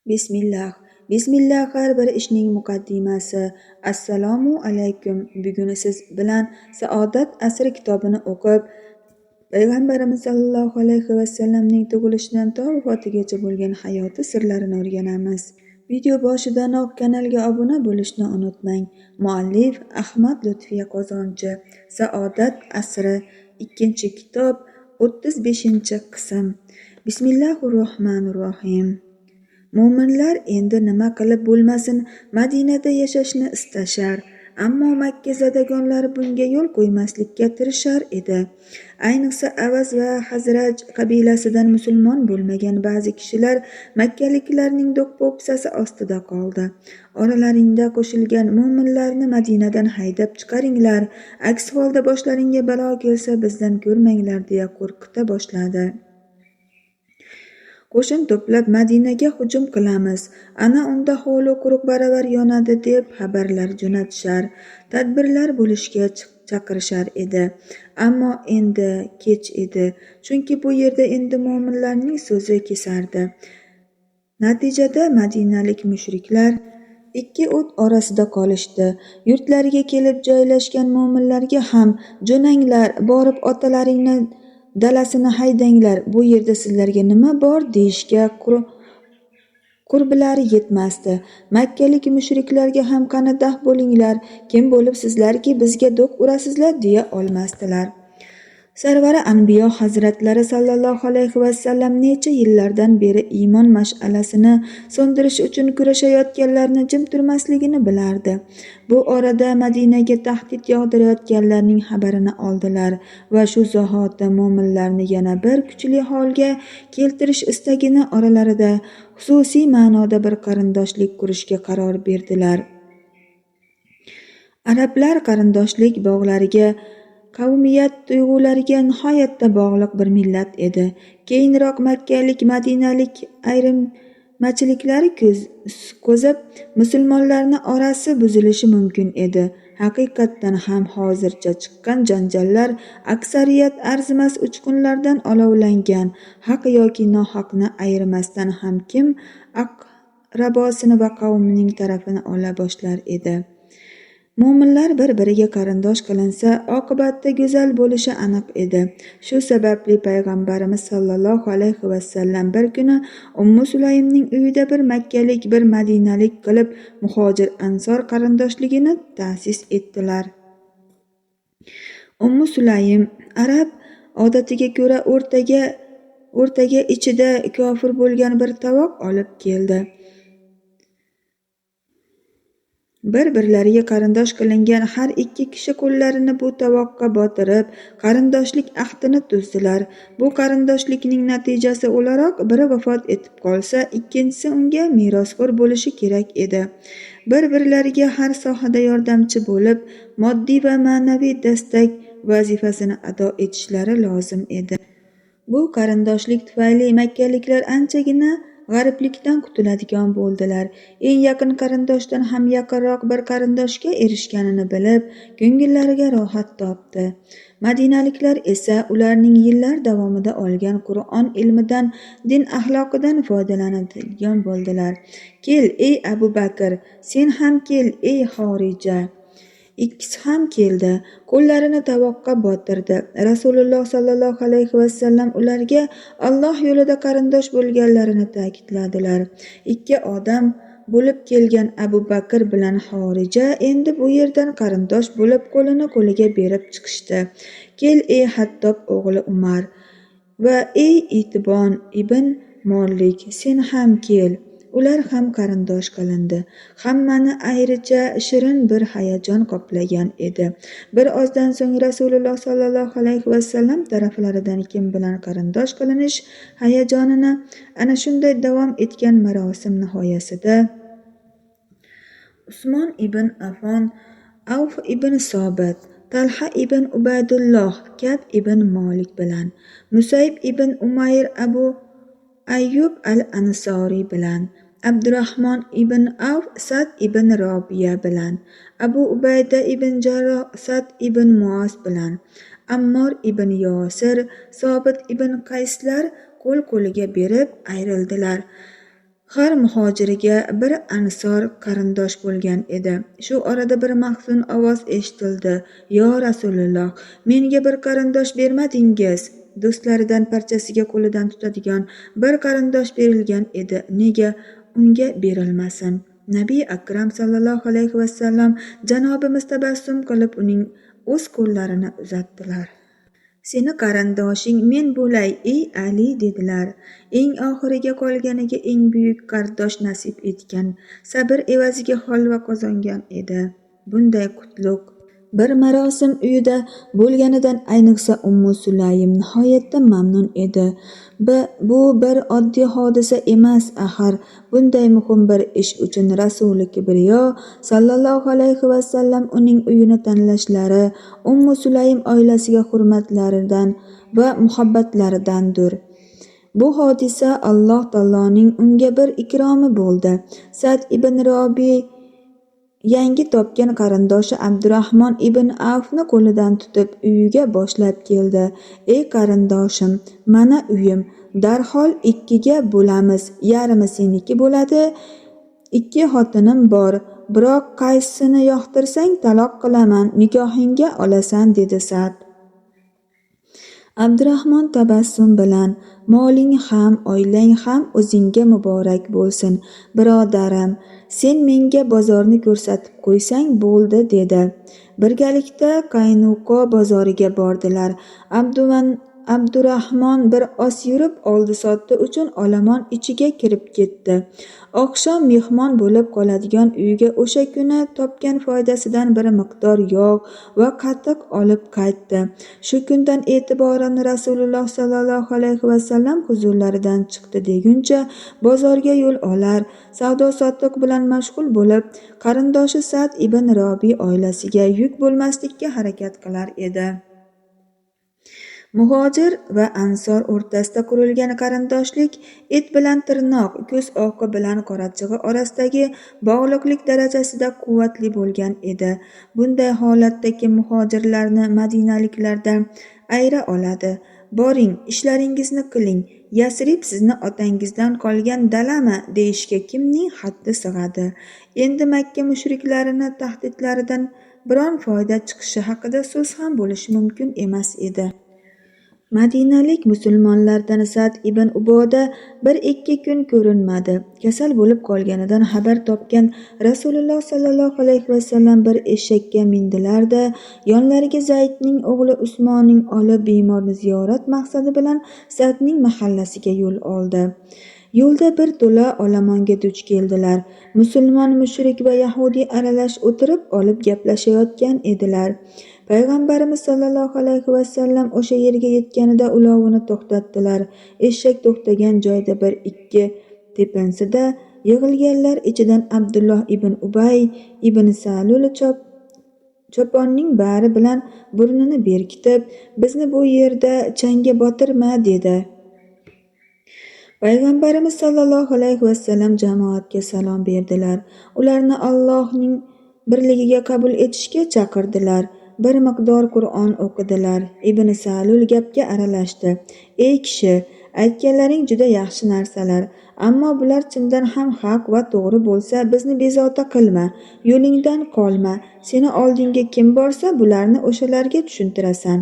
Bismillah. Bismillah har bir ishning muqaddimasi. Assalomu alaykum. Bugun siz bilan Saodat asri kitobini o'qib, Payg'ambarimiz sollallohu alayhi vasallamning tug'ilishidan to vafotigacha bo'lgan hayoti sirlarini o'rganamiz. Video boshidanoq kanalga obuna bo'lishni unutmang. Muallif Ahmad Lutfiya Qozonchi. Saodat asri 2-kitob 35-qism. Bismillahirrohmanirrohim. Mo'minlar endi nima qilib bo'lmasin Madinada yashashni istashar, ammo Makka zodagonlari bunga yo'l qo'ymaslikka tirishar edi. Ayniqsa Avaz va Hazraj qabilasidan musulmon bo'lmagan ba'zi kishilar makkaliklarning do'q-po'pisasi ostida qoldi. Oralaringda qo'shilgan mo'minlarni Madinadan haydab chiqaringlar, aks holda boshlaringga balo kelsa bizdan ko'rmanglar deya qo'rqita boshladi. Qo'shin to'plab Madinaga hujum qilamiz, ana unda hovli quruq baravar yonadi deb xabarlar jo'natishar, tadbirlar bo'lishga chaqirishar edi. Ammo endi kech edi, chunki bu yerda endi mo'minlarning so'zi kesardi. Natijada madinalik mushriklar ikki o't orasida qolishdi. Yurtlariga kelib joylashgan mo'minlarga ham jo'nanglar, borib otalaringni dalasini haydanglar, bu yerda sizlarga nima bor deyishga qurbilari yetmasdi. Makkalik mushriklarga ham qanadah bo'linglar, kim bo'libsizlarki bizga do'q urasizlar deya olmasdilar. Sarvari Anbiyo Hazratlari sallallohu alayhi vasallam necha yillardan beri iymon mash'alasini so'ndirish uchun kurashayotganlarni jim turmasligini bilardi. Bu orada Madinaga tahdid yog'dirayotganlarning xabarini oldilar va shu zahoti mo'minlarni yana bir kuchli holga keltirish istagini oralarida xususiy ma'noda bir qarindoshlik qurishga qaror berdilar. Arablar qarindoshlik bog'lariga, qavmiyat tuyg'ulariga nihoyatda bog'liq bir millat edi. Keyinroq makkalik, madinalik ayirmachiliklar qo'zib musulmonlarni orasi buzilishi mumkin edi. Haqiqatdan ham hozircha chiqqan janjallar aksariyat arzimas uchqunlardan olovlangan, haq yoki nohaqni ayirmasdan ham kim aqrabosini va qavmining tarafini ola boshlar edi. Mo'minlar bir-biriga qarindosh qilinsa, oqibatda go'zal bo'lishi aniq edi. Shu sababli payg'ambarimiz sollallohu alayhi vasallam bir kuni Ummu Sulaymning uyida bir makkalik, bir madinalik qilib muhojir ansor qarindoshligini ta'sis etdilar. Ummu Sulaym arab odatiga ko'ra o'rtaga ichida kofir bo'lgan bir tovoq olib keldi. Bir-birlariga qarindosh qilingan har ikki kishi qo'llarini bu tovoqqa botirib, qarindoshlik ahdini tuzdilar. Bu qarindoshlikning natijasi o'laroq biri vafot etib qolsa, ikkinchisi unga merosxo'r bo'lishi kerak edi. Bir-birlariga har sohada yordamchi bo'lib, moddiy va ma'naviy dastak vazifasini ado etishlari lozim edi. Bu qarindoshlik tufayli makkaliklar anchagina g'ariblikdan qutuladigan bo'ldilar. Eng yaqin qarindoshdan ham yaqinroq bir qarindoshga erishganini bilib, ko'ngillariga rohat topdi. Madinaliklar esa ularning yillar davomida olgan Qur'on ilmidan, din axloqidan foydalanadigan bo'ldilar. Kel ey Abu Bakr, sen ham kel ey Xorija. Ikkisi ham keldi, qo'llarini tovoqqa botirdi. Rasululloh sollallohu alayhi vasallam ularga Alloh yo'lida qarindosh bo'lganlarini ta'kidladilar. Ikki odam bo'lib kelgan Abu Bakr bilan Xorija endi bu yerdan qarindosh bo'lib qo'lini qo'liga berib chiqishdi. Kel ey Hattob o'g'li Umar va ey Itbon ibn Molik, sen ham kel. Ular ham qarindosh qilindi. Hammani ayricha shirin bir hayajon qoplagan edi. Bir ozdan so'ng Rasululloh sollallohu alayhi vasallam taraflaridan kim bilan qarindosh qilinish hayajonini ana shunday davom etgan marosim nihoyasida Usmon ibn Affon, Avf ibn Sobit, Talha ibn Ubaydulloh, Kab ibn Molik bilan, Musayb ibn Umayr, Abu Ayyub al-Ansori bilan, Abdurrahmon ibn Avf, Sad ibn Robiya bilan, Abu Ubayda ibn Jarroh, Sad ibn Muoz bilan, Ammor ibn Yosir, Sobit ibn Qayslar qo'l-qo'liga berib ayrildilar. Har muhojirga bir ansor qarindosh bo'lgan edi. Shu orada bir mahzun ovoz eshitildi: "Yo Rasululloh, menga bir qarindosh bermadingiz?" Do'stlaridan parchasiga qo'lidan tutadigan bir qarindosh berilgan edi. Nega unga berilmasin? Nabiy akram sallallohu alayhi vasallam Janobimiz tabassum qilib uning o'z qo'llarini uzatdilar. "Seni qarindoshing men bo'lay, ey Ali", dedilar. Eng oxiriga qolganiga eng buyuk qardosh nasib etgan, sabr evaziga holva qozongan edi. Bunday qutlug' bir marosim uyida bo'lganidan ayniqsa Ummu Sulaym nihoyatda mamnun edi. Bu bir oddiy hodisa emas axir. Bunday muhim bir ish uchun Rasuli Kibriyo sallallohu alayhi vasallam uning uyini tanlashlari Ummu Sulaym oilasiga hurmatlaridan va muhabbatlaridandir. Bu hodisa Alloh taoloning unga bir ikromi bo'ldi. Sa'd ibn Robiy yangi topgan qarindoshi Abdurahmon ibn Avfni qo'lidan tutib uyiga boshlab keldi. "Ey qarindoshim, mana uyim. Darhol ikkiga bo'lamiz. Yarmi seniki bo'ladi. 2 xotinim bor. Biroq qaysisini yoqtirsang taloq qilaman, nikohingga olasan", dedi Sa'd. Abdurahmon tabassum bilan: "Moling ham, oilang ham o'zingga muborak bo'lsin, birodarim. Sen menga bozorni ko'rsatib qo'ysang bo'ldi", dedi. Birgalikda Qaynuqo bozoriga bordilar. Abdurahmon bir oz yurib oldi-sotdi uchun olomon ichiga kirib ketdi. Oqshom mehmon bo'lib qoladigan uyga o'sha kuni topgan foydasidan bir miqdor yog' va qatiq olib qaytdi. Shu kundan e'tiboran Rasululloh sallallohu alayhi vasallam huzurlaridan chiqdi deguncha bozorga yo'l olar, savdo-sotiq bilan mashg'ul bo'lib, qarindoshi Sa'd ibn Robiy oilasiga yuk bo'lmaslikka harakat qilar edi. Muhojir va ansor o'rtasida qurilgan qarindoshlik et bilan tirnoq, ko'z oqi bilan qorachig'i orasidagi bog'liqlik darajasida quvvatli bo'lgan edi. Bunday holatdagi muhojirlarni madinaliklardan ayira oladi. "Boring, ishlaringizni qiling. Yasrib sizni otangizdan qolgan dalami?" deyishga kimning haddi sig'adi? Endi Makka mushriklarini tahdidlaridan biron foyda chiqishi haqida so'z ham bo'lishi mumkin emas edi. Madinalik musulmonlardan Sa'd ibn Uboda 1-2 kun ko'rinmadi. Kasal bo'lib qolganidan xabar topgan Rasululloh sallallohu alayhi vasallam bir eshakka mindilar-da, yonlariga Zaydning o'g'li Usmonning olib bemorni ziyorat maqsadi bilan Sa'dning mahallasiga yo'l oldi. Yo'lda bir to'la olomonga duch keldilar. Musulmon, mushrik va yahudiy aralash o'tirib olib gaplashayotgan edilar. Payg'ambarimiz sallallohu alayhi vasallam o'sha yerga yetganida ulovini to'xtatdilar. Eshak to'xtagan joyda 1-2 tepinsida yig'ilganlar ichidan Abdulloh ibn Ubay ibn Salul choponning bari bilan burnini berkitib, "Bizni bu yerda changga botirma", dedi. Payg'ambarimiz sallallohu alayhi vasallam jamoatga salom berdilar. Ularni Allohning birligiga qabul etishga chaqirdilar. Bir miqdor Qur'on o'qidilar. Ibn Salul gapga aralashdi: "Ey kishi, aytganlaring juda yaxshi narsalar, ammo bular chindan ham haq va to'g'ri bo'lsa, bizni bezovta qilma, yo'lingdan qolma. Seni oldinga kim borsa, bularni o'shalarga tushuntirasan."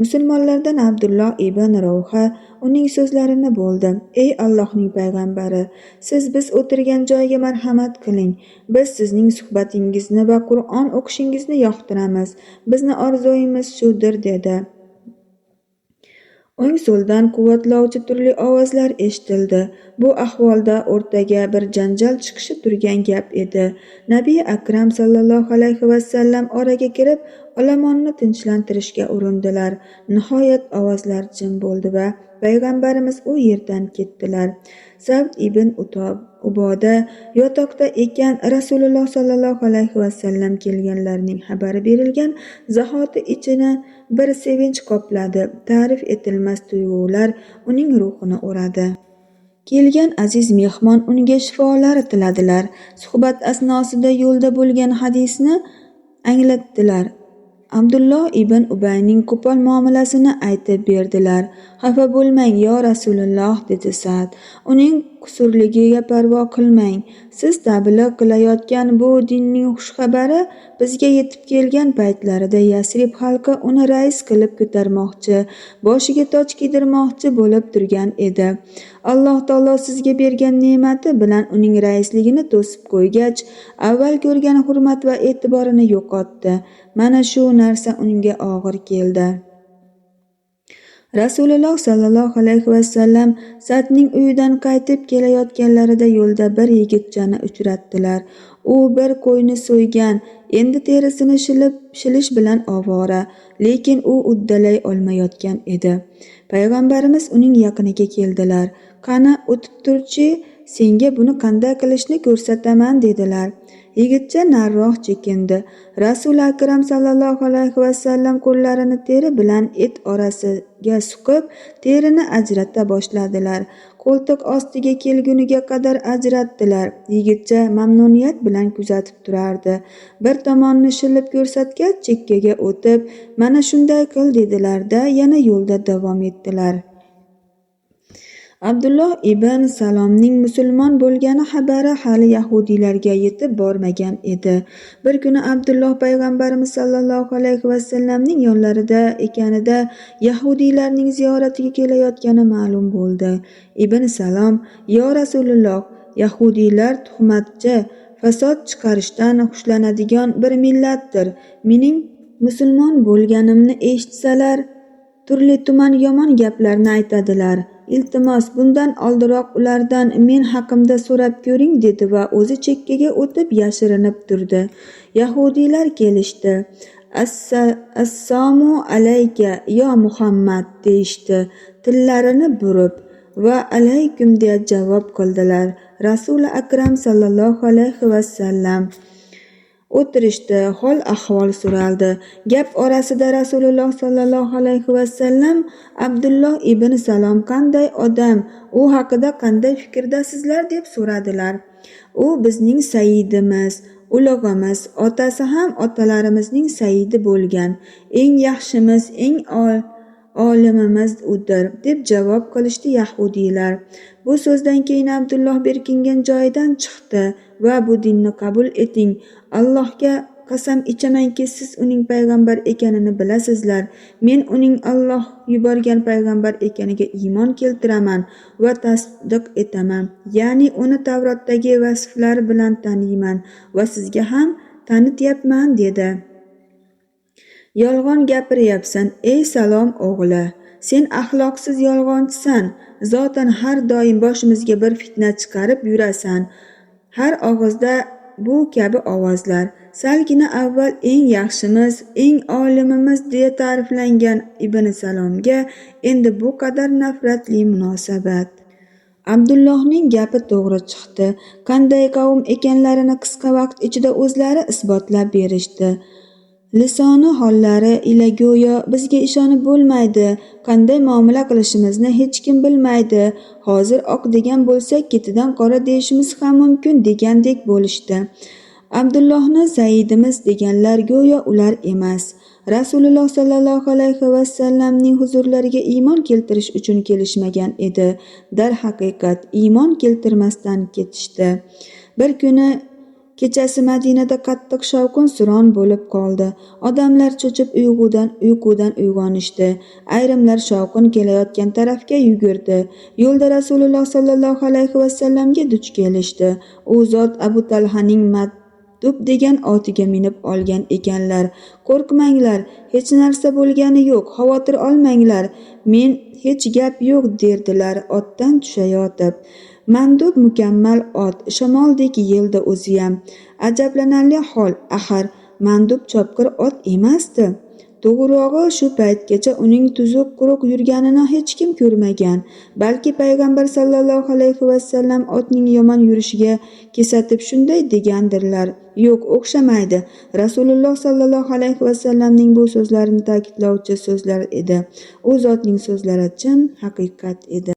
Musulmonlardan Abdulloh ibn Ravha uning so'zlarini bo'ldi: "Ey Allohning payg'ambari, siz biz o'tirgan joyga marhamat qiling. Biz sizning suhbatingizni va Qur'on o'qishingizni yoqtiramiz. Bizni orzuimiz shudir", dedi. O'ng-so'ldan quvvatlovchi turli ovozlar eshitildi. Bu ahvolda o'rtaga bir janjal chiqishi turgan gap edi. Nabiy akram sallallohu alayhi vasallam oraga kirib, olomonni tinchlantirishga urindilar. Nihoyat ovozlar jim bo'ldi va payg'ambarimiz u yerdan ketdilar. Sa'd ibn Uboda yotoqda ekan, Rasululloh sallallohu alayhi vasallam kelganlarning xabari berilgan zahoti ichini bir sevinch qopladi. Ta'rif etilmas tuyg'ular uning ruhini o'radi. Kelgan aziz mehmon unga shifolar tiladilar. Suhbat asnosida yo'lda bo'lgan hadisni anglatdilar. Abdulloh ibn Ubayning qo'pol muomalasini aytib berdilar. "Xafa bo'lmang, yo Rasululloh", dedi Sa'd. "Uning qusurligiga parvo qilmang. Siz tabliq qilayotgan bu dinning xushxabari bizga yetib kelgan paytlarida Yasrib xalqi uni rais qilib ko'tarmoqchi, boshiga toj kiydirmoqchi bo'lib turgan edi. Alloh taolo sizga bergan ne'mati bilan uning raisligini to'sib qo'ygach, avval ko'rgan hurmat va e'tiborini yo'qotdi. Mana shu narsa unga og'ir keldi. Rasululloh sallallohu alayhi vasallam Sa'dning uyidan qaytib kelayotganlarida yo'lda bir yigitchani uchratdilar. U bir qo'yni so'ygan, endi terisini shilish bilan ovora, lekin u uddalay olmayotgan edi. Payg'ambarimiz uning yaqiniga keldilar. "Qani, o'tib turchi, senga buni qanday qilishni ko'rsataman", dedilar. Yigitcha nariroq chekindi. Rasul akram sallallohu alayhi vasallam qo'llarini teri bilan et orasiga suqib, terini ajrata boshladilar. Qo'ltiq ostiga kelguniga qadar ajratdilar. Yigitcha mamnuniyat bilan kuzatib turardi. Bir tomonni shilib ko'rsatgach, chekkaga o'tib, "Mana shunday qil", dedilar-da, yana yo'lda davom etdilar. Abdulloh ibn Salomning musulmon bo'lgani xabari hali yahudiylarga yetib bormagan edi. Bir kuni Abdulloh payg'ambarimiz sallallohu alayhi vasallamning yonlarida ekanida yahudiylarning ziyoratiga kelayotgani ma'lum bo'ldi. Ibn Salom: "Yo Rasululloh, yahudiylar tuhmatchi, fasod chiqarishdan xushlanadigan bir millatdir. Mening musulmon bo'lganimni eshitsalar, turli-tuman yomon gaplarni aytadilar. Iltimos, bundan oldinroq ulardan men haqimda so'rab ko'ring", dedi va o'zi chekkaga o'tib yashirinib turdi. Yahudiylar kelishdi. "Assalomu alayka yo Muhammad", deyishdi tillarini burib, va "alaykum" deya javob qildilar. Rasuli akram sallallohu alayhi vasallam o'tirishdi, hol ahvol so'raldi. Gap orasida Rasululloh sallallohu alayhi vasallam Abdulloh ibn Salom qanday odam, u haqida qanday fikrdasizlar deb so'radilar. "U bizning sayyidimiz, ulug'imiz, otasi ham otalarimizning sayyidi bo'lgan, eng yaxshimiz, eng olimimiz udir", deb javob qilishdi yahudiylar. Bu so'zdan keyin Abdulloh berkingan joyidan chiqdi va "Bu dinni qabul eting. Allohga qasam ichamanki, siz uning payg'ambar ekanini bilasizlar. Men uning Alloh yuborgan payg'ambar ekaniga iymon keltiraman va tasdiq etaman. Ya'ni uni Tavrotdagi vasflari bilan taniyman va sizga ham tanityapman", dedi. "Yolg'on gapiryapsan, ey Salom o'g'li. Sen axloqsiz yolg'onchisan. Zotan har doim boshimizga bir fitna chiqarib yurasan." Har og'izda bu kabi ovozlar. Salgina avval "eng yaxshimiz, eng olimimiz" deya ta'riflangan Ibn Salomga endi bu qadar nafratli munosabat. Abdullohning gapi to'g'ri chiqdi. Qanday qavm ekanlarini qisqa vaqt ichida o'zlari isbotlab berishdi. Lisoni hollari ila go'yo "bizga ishonib bo'lmaydi, qanday muomala qilishimizni hech kim bilmaydi, hozir oq degan bo'lsak ketidan qora deyishimiz ham mumkin", degandek bo'lishdi. Abdullohni sayyidimiz deganlar go'yo ular emas, Rasululloh sallallohu alayhi vasallamning huzurlariga iymon keltirish uchun kelishmagan edi. Darhaqiqat, iymon keltirmasdan ketishdi. Bir kuni kechasi Madinada qattiq shovqin-suron bo'lib qoldi. Odamlar cho'chib uyqudan uyg'onishdi. Ayrimlar shovqin kelayotgan tarafga yugurdi. Yo'lda Rasululloh sallallohu alayhi vasallamga duch kelishdi. U zot Abu Talhaning Maktub degan otiga minib olgan ekanlar. "Qo'rqmanglar, hech narsa bo'lgani yo'q, xavotir olmanglar, men hech gap yo'q", derdilar otdan tushayotib. Mandub mukammal ot, shamoldek yeldi o'ziyam. Ajablanarli hol, axir Mandub chopqir ot emasdi. To'g'rirog'i, shu paytgacha uning tuzuq quruq yurganini hech kim ko'rmagan. Balki payg'ambar sallallohu alayhi vasallam otning yomon yurishiga kesatib shunday degandirlar. Yo'q, o'xshamaydi. Rasululloh sallallohu alayhi vasallamning bu so'zlarini ta'kidlovchi so'zlar edi. U zotning so'zlari chin haqiqat edi.